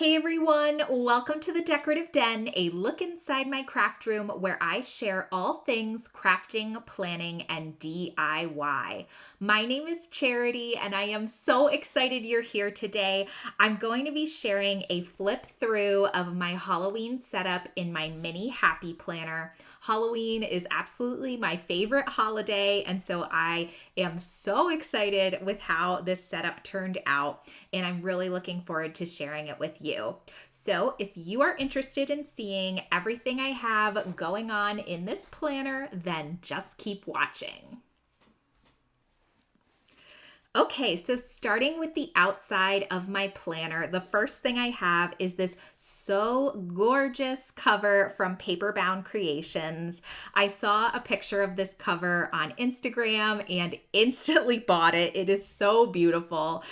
Hey everyone, welcome to the Decorative Den, a look inside my craft room where I share all things crafting, planning, and DIY. My name is Charity and I am so excited you're here today. I'm going to be sharing a flip through of my Halloween setup in my mini happy planner. Halloween is absolutely my favorite holiday, and so I am so excited with how this setup turned out, and I'm really looking forward to sharing it with you. So if you are interested in seeing everything I have going on in this planner, then just keep watching. Okay, so starting with the outside of my planner, the first thing I have is this so gorgeous cover from Paperbound Creations. I saw a picture of this cover on Instagram and instantly bought it. It is so beautiful.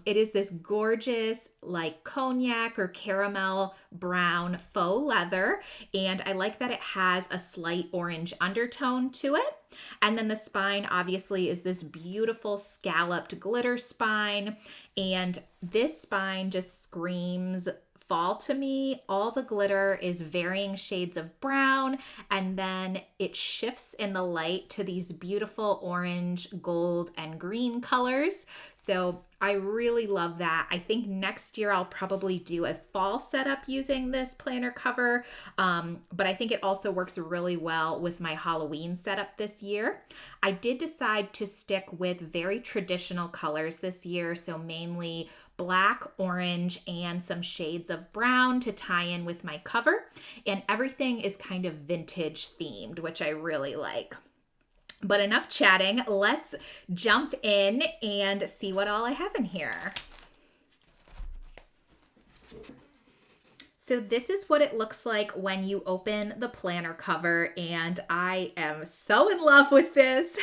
It is this gorgeous like cognac or caramel brown faux leather, and I like that it has a slight orange undertone to it. And then the spine obviously is this beautiful scalloped glitter spine, and this spine just screams fall to me. All the glitter is varying shades of brown, and then it shifts in the light to these beautiful orange, gold, and green colors. So I really love that. I think next year I'll probably do a fall setup using this planner cover, but I think it also works really well with my Halloween setup this year. I did decide to stick with very traditional colors this year, so mainly black, orange, and some shades of brown to tie in with my cover, and everything is kind of vintage themed, which I really like. But enough chatting, let's jump in and see what all I have in here. So this is what it looks like when you open the planner cover, and I am so in love with this.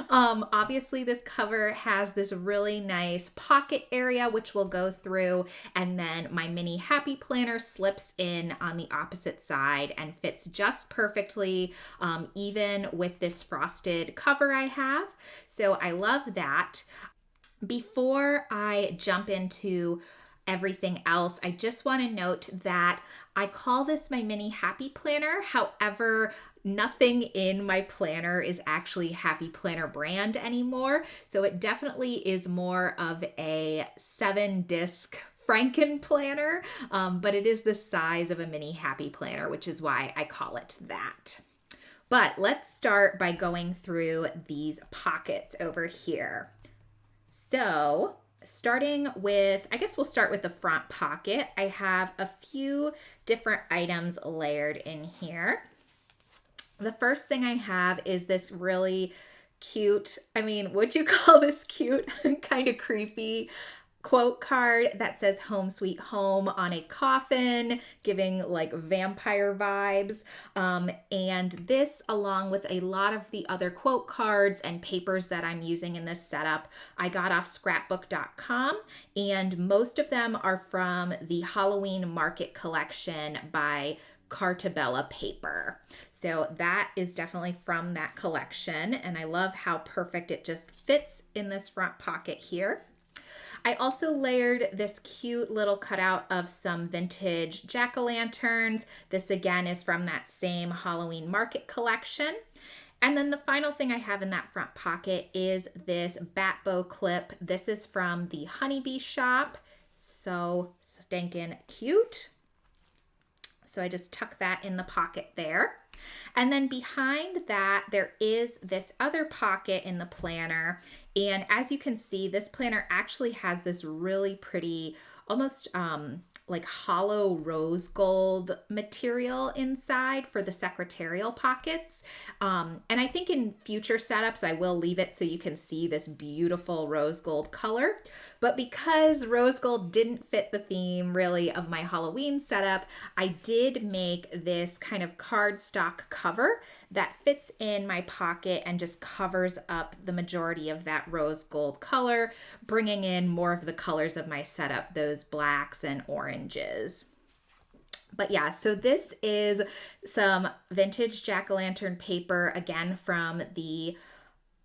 Obviously this cover has this really nice pocket area, which we'll go through, and then my mini happy planner slips in on the opposite side and fits just perfectly, even with this frosted cover I have. So I love that. Before I jump into everything else, I just want to note that I call this my mini happy planner. However, nothing in my planner is actually Happy Planner brand anymore. So it definitely is more of a 7-disc Franken planner, but it is the size of a mini happy planner, which is why I call it that. But let's start by going through these pockets over here. So starting with, I guess we'll start with the front pocket. I have a few different items layered in here. The first thing I have is this really cute, would you call this cute? Kind of creepy quote card that says "Home Sweet Home" on a coffin, giving like vampire vibes. And this, along with a lot of the other quote cards and papers that I'm using in this setup, I got off scrapbook.com, and most of them are from the Halloween Market collection by Cartabella Paper. So that is definitely from that collection, and I love how perfect it just fits in this front pocket here. I also layered this cute little cutout of some vintage jack-o'-lanterns. This again is from that same Halloween Market collection. And then the final thing I have in that front pocket is this bat bow clip. This is from the Honeybee shop. So stinking cute. So I just tuck that in the pocket there. And then behind that, there is this other pocket in the planner. And as you can see, this planner actually has this really pretty, almost like hollow rose gold material inside for the secretarial pockets. And I think in future setups, I will leave it so you can see this beautiful rose gold color. But because rose gold didn't fit the theme really of my Halloween setup, I did make this kind of cardstock cover that fits in my pocket and just covers up the majority of that rose gold color, bringing in more of the colors of my setup, those blacks and oranges. But yeah, so this is some vintage jack-o'-lantern paper, again from the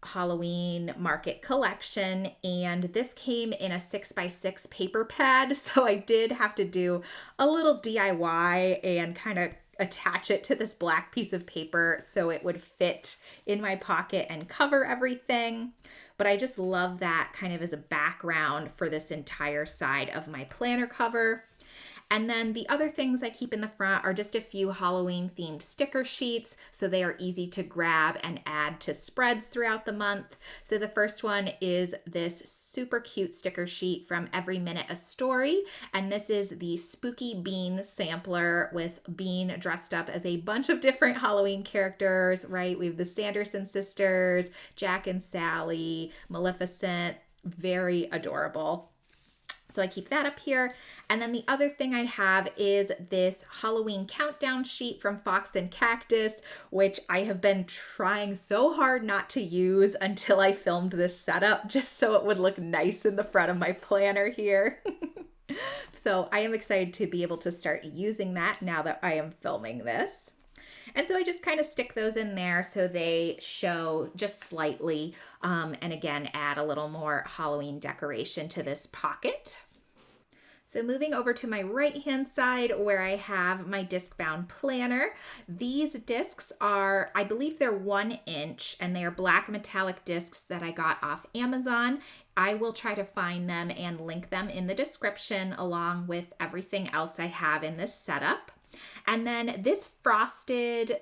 Halloween market collection, and this came in a 6x6 paper pad, so I did have to do a little DIY and kind of attach it to this black piece of paper so it would fit in my pocket and cover everything. But I just love that kind of as a background for this entire side of my planner cover. And then the other things I keep in the front are just a few Halloween themed sticker sheets, so they are easy to grab and add to spreads throughout the month. So the first one is this super cute sticker sheet from Every Minute a Story, and this is the Spooky Bean sampler with Bean dressed up as a bunch of different Halloween characters, right? We have the Sanderson sisters, Jack and Sally, Maleficent, very adorable. So I keep that up here. And then the other thing I have is this Halloween countdown sheet from Fox and Cactus, which I have been trying so hard not to use until I filmed this setup, just so it would look nice in the front of my planner here. So I am excited to be able to start using that now that I am filming this. And so I just kind of stick those in there so they show just slightly, and again, add a little more Halloween decoration to this pocket. So moving over to my right-hand side where I have my disc-bound planner. These discs are, I believe they're 1 inch, and they are black metallic discs that I got off Amazon. I will try to find them and link them in the description along with everything else I have in this setup. And then this frosted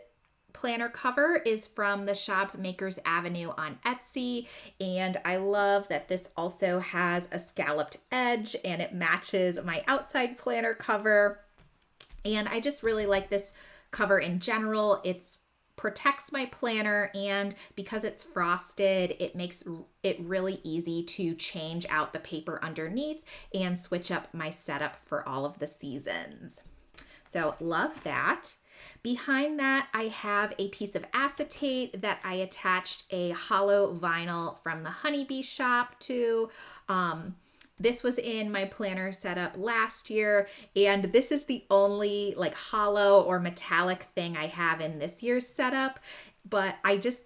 planner cover is from the shop Makers Avenue on Etsy, and I love that this also has a scalloped edge and it matches my outside planner cover. And I just really like this cover in general. It protects my planner, and because it's frosted, it makes it really easy to change out the paper underneath and switch up my setup for all of the seasons. So love that. Behind that, I have a piece of acetate that I attached a hollow vinyl from the Honeybee shop to. This was in my planner setup last year, and this is the only like hollow or metallic thing I have in this year's setup, but I just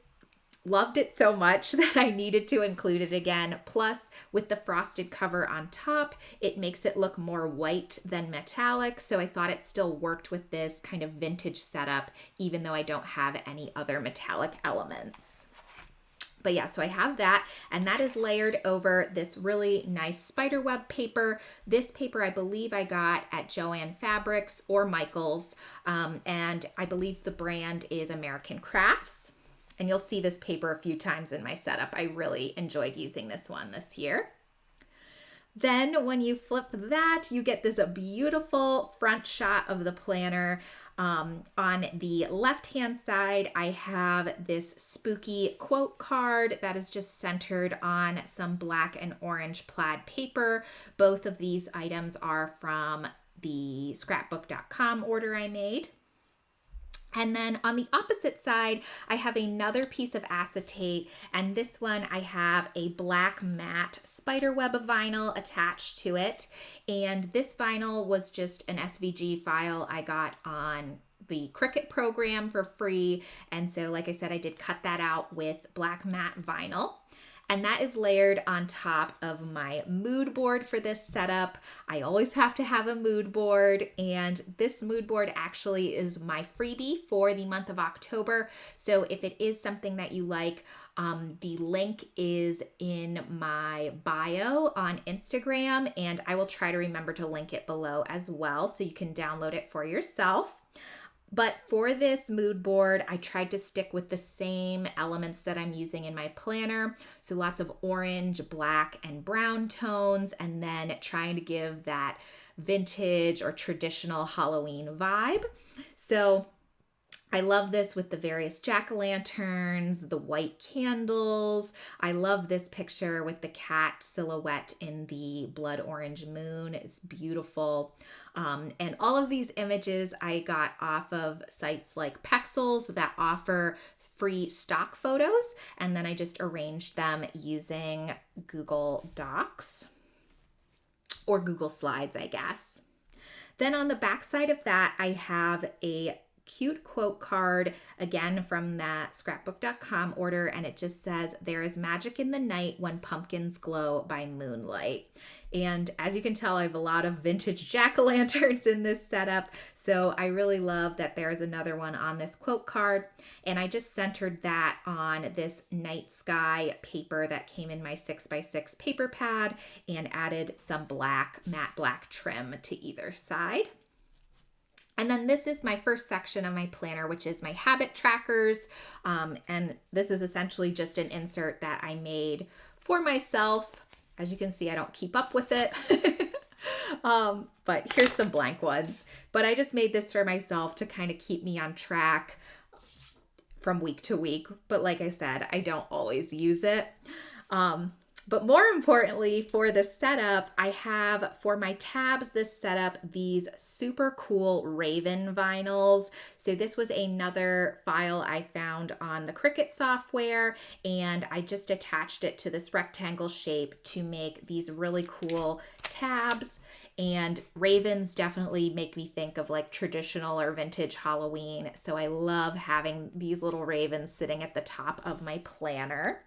loved it so much that I needed to include it again. Plus, with the frosted cover on top, it makes it look more white than metallic. So I thought it still worked with this kind of vintage setup, even though I don't have any other metallic elements. But yeah, so I have that, and that is layered over this really nice spiderweb paper. This paper I believe I got at Joann Fabrics or Michaels, and I believe the brand is American Crafts. And you'll see this paper a few times in my setup. I really enjoyed using this one this year. Then when you flip that, you get this beautiful front shot of the planner. On the left-hand side, I have this spooky quote card that is just centered on some black and orange plaid paper. Both of these items are from the scrapbook.com order I made. And then on the opposite side, I have another piece of acetate, and this one I have a black matte spiderweb vinyl attached to it. And this vinyl was just an SVG file I got on the Cricut program for free. And so, like I said, I did cut that out with black matte vinyl. And that is layered on top of my mood board for this setup. I always have to have a mood board, and this mood board actually is my freebie for the month of October. So if it is something that you like, the link is in my bio on Instagram, and I will try to remember to link it below as well so you can download it for yourself. But for this mood board, I tried to stick with the same elements that I'm using in my planner. So lots of orange, black, and brown tones, and then trying to give that vintage or traditional Halloween vibe. So I love this with the various jack-o'-lanterns, the white candles. I love this picture with the cat silhouette in the blood orange moon. It's beautiful. And all of these images I got off of sites like Pexels that offer free stock photos. And then I just arranged them using Google Docs or Google Slides, I guess. Then on the back side of that, I have a cute quote card, again from that scrapbook.com order, and it just says, "There is magic in the night when pumpkins glow by moonlight." And as you can tell, I have a lot of vintage jack-o'-lanterns in this setup, so I really love that there's another one on this quote card. And I just centered that on this night sky paper that came in my 6x6 paper pad and added some matte black trim to either side. And then this is my first section of my planner, which is my habit trackers. And this is essentially just an insert that I made for myself. As you can see, I don't keep up with it, but here's some blank ones. But I just made this for myself to kind of keep me on track from week to week. But like I said, I don't always use it. But more importantly, for the setup, I have for my tabs this setup these super cool Raven vinyls. So this was another file I found on the Cricut software, and I just attached it to this rectangle shape to make these really cool tabs. And ravens definitely make me think of like traditional or vintage Halloween. So I love having these little ravens sitting at the top of my planner.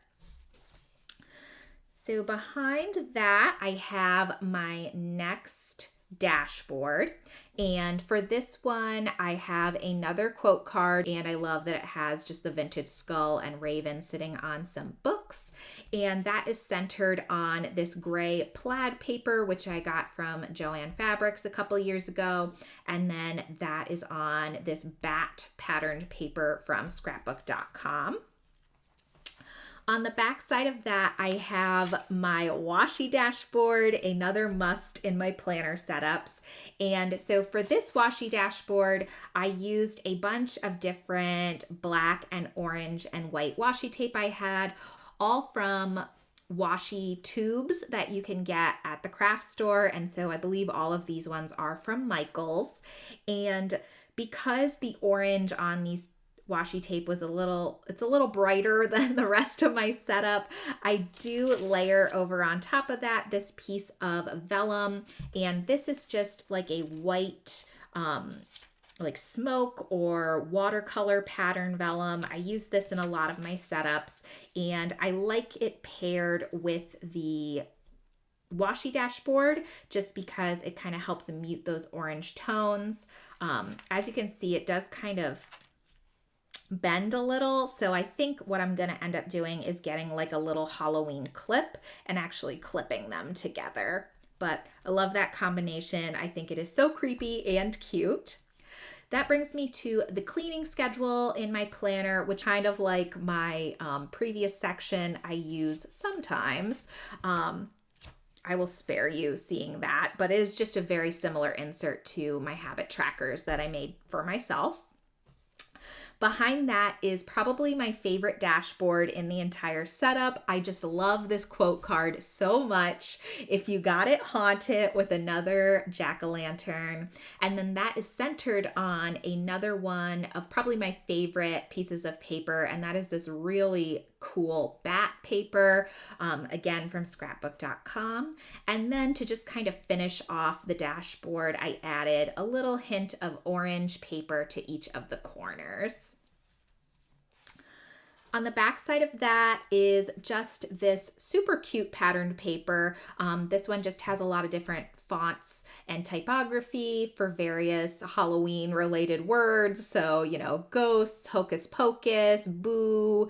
So behind that, I have my next dashboard. And for this one, I have another quote card, and I love that it has just the vintage skull and raven sitting on some books. And that is centered on this gray plaid paper, which I got from Joann Fabrics a couple years ago. And then that is on this bat patterned paper from scrapbook.com. On the back side of that, I have my washi dashboard, another must in my planner setups. And so for this washi dashboard, I used a bunch of different black and orange and white washi tape I had, all from washi tubes that you can get at the craft store. And so I believe all of these ones are from Michaels. And because the orange on these washi tape was it's a little brighter than the rest of my setup, I do layer over on top of that this piece of vellum, and this is just like a white like smoke or watercolor pattern vellum. I use this in a lot of my setups, and I like it paired with the washi dashboard just because it kind of helps mute those orange tones. As you can see, it does kind of bend a little, so I think what I'm going to end up doing is getting like a little Halloween clip and actually clipping them together. But I love that combination. I think it is so creepy and cute. That brings me to the cleaning schedule in my planner, which kind of like my previous section I use sometimes. I will spare you seeing that, but it is just a very similar insert to my habit trackers that I made for myself. Behind that is probably my favorite dashboard in the entire setup. I just love this quote card so much. If you got it, haunt it with another jack-o'-lantern. And then that is centered on another one of probably my favorite pieces of paper, and that is this really cool bat paper, again from scrapbook.com. And then to just kind of finish off the dashboard, I added a little hint of orange paper to each of the corners. On the back side of that is just this super cute patterned paper. This one just has a lot of different fonts and typography for various Halloween related words. So, you know, ghosts, hocus pocus, boo,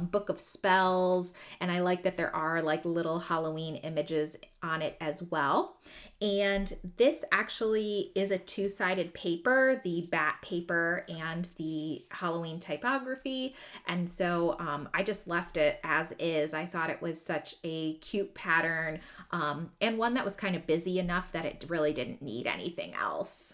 book of spells. And I like that there are like little Halloween images on it as well. And this actually is a two-sided paper, the bat paper and the Halloween typography. And so I just left it as is. I thought it was such a cute pattern, and one that was kind of busy enough that it really didn't need anything else.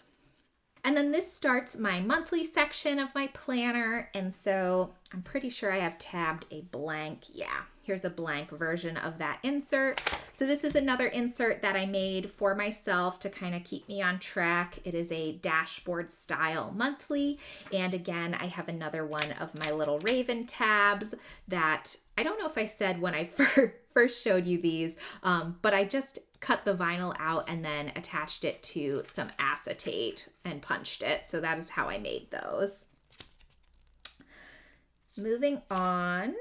And then this starts my monthly section of my planner. And so I'm pretty sure I have tabbed a blank. Yeah, here's a blank version of that insert. So this is another insert that I made for myself to kind of keep me on track. It is a dashboard style monthly. And again, I have another one of my little Raven tabs that I don't know if I said when I first showed you these, but I just cut the vinyl out and then attached it to some acetate and punched it. So that is how I made those. Moving on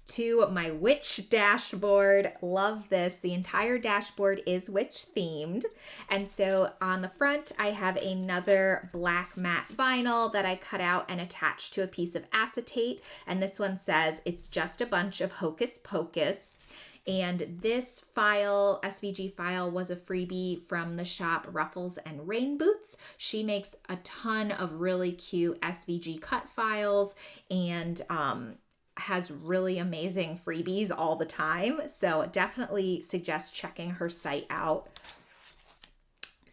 to my witch dashboard. Love this. The entire dashboard is witch themed. And so on the front, I have another black matte vinyl that I cut out and attached to a piece of acetate. And this one says, "It's just a bunch of hocus pocus." And this file, SVG file, was a freebie from the shop Ruffles and Rain Boots. She makes a ton of really cute SVG cut files and has really amazing freebies all the time. So definitely suggest checking her site out.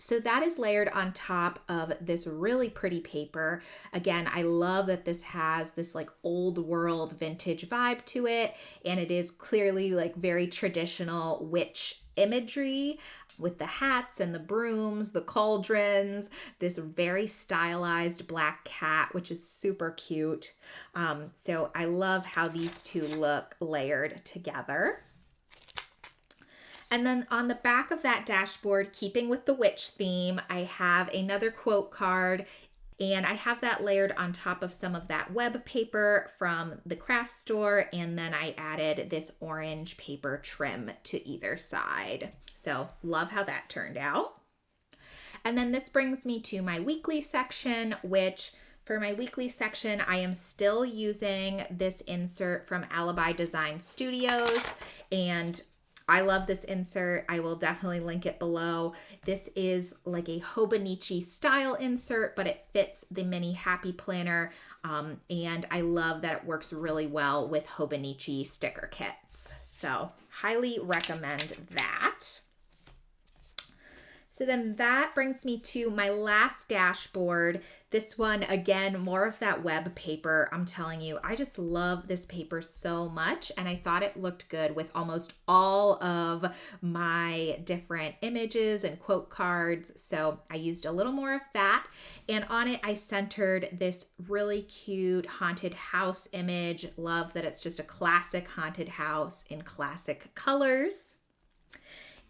So that is layered on top of this really pretty paper. Again, I love that this has this like old world vintage vibe to it. And it is clearly like very traditional witch imagery with the hats and the brooms, the cauldrons, this very stylized black cat, which is super cute. So I love how these two look layered together. And then on the back of that dashboard, keeping with the witch theme, I have another quote card, and I have that layered on top of some of that web paper from the craft store, and then I added this orange paper trim to either side. So love how that turned out. And then this brings me to my weekly section, which for my weekly section, I am still using this insert from Alibi Design Studios, and I love this insert. I will definitely link it below. This is like a Hobonichi style insert, but it fits the mini happy planner. And I love that it works really well with Hobonichi sticker kits. So highly recommend that. So then that brings me to my last dashboard. This one, again, more of that web paper. I'm telling you, I just love this paper so much. And I thought it looked good with almost all of my different images and quote cards. So I used a little more of that. And on it, I centered this really cute haunted house image. Love that it's just a classic haunted house in classic colors.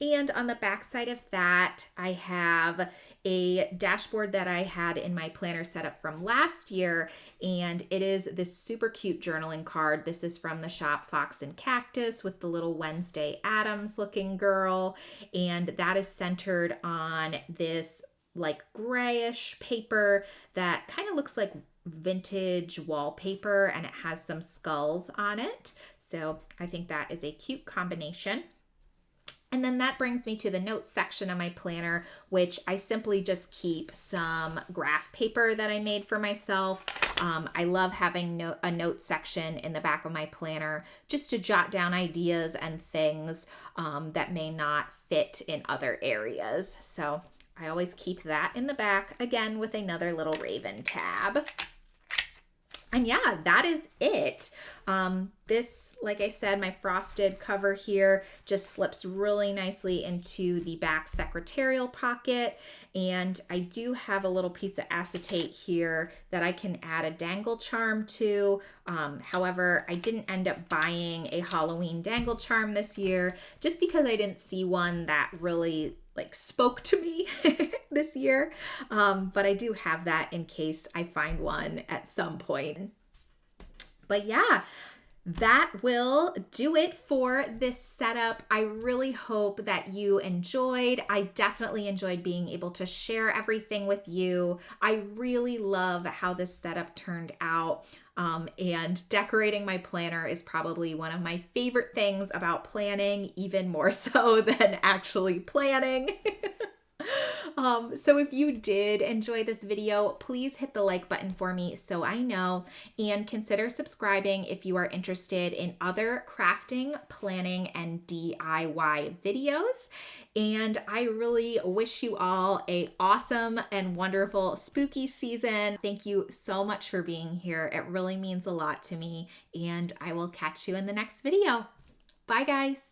And on the back side of that, I have a dashboard that I had in my planner setup from last year, and it is this super cute journaling card. This is from the shop Fox and Cactus with the little Wednesday Addams looking girl, and that is centered on this like grayish paper that kind of looks like vintage wallpaper, and it has some skulls on it. So I think that is a cute combination. And then that brings me to the notes section of my planner, which I simply just keep some graph paper that I made for myself. I love having a note section in the back of my planner just to jot down ideas and things that may not fit in other areas. So I always keep that in the back, again, with another little Raven tab. And yeah, that is it. This, like I said, my frosted cover here just slips really nicely into the back secretarial pocket. And I do have a little piece of acetate here that I can add a dangle charm to. However, I didn't end up buying a Halloween dangle charm this year just because I didn't see one that really like spoke to me this year. But I do have that in case I find one at some point. But yeah, that will do it for this setup. I really hope that you enjoyed. I definitely enjoyed being able to share everything with you. I really love how this setup turned out. And decorating my planner is probably one of my favorite things about planning, even more so than actually planning. So if you did enjoy this video, please hit the like button for me so I know, and consider subscribing if you are interested in other crafting, planning, and DIY videos. And I really wish you all a awesome and wonderful spooky season. Thank you so much for being here. It really means a lot to me, and I will catch you in the next video. Bye, guys.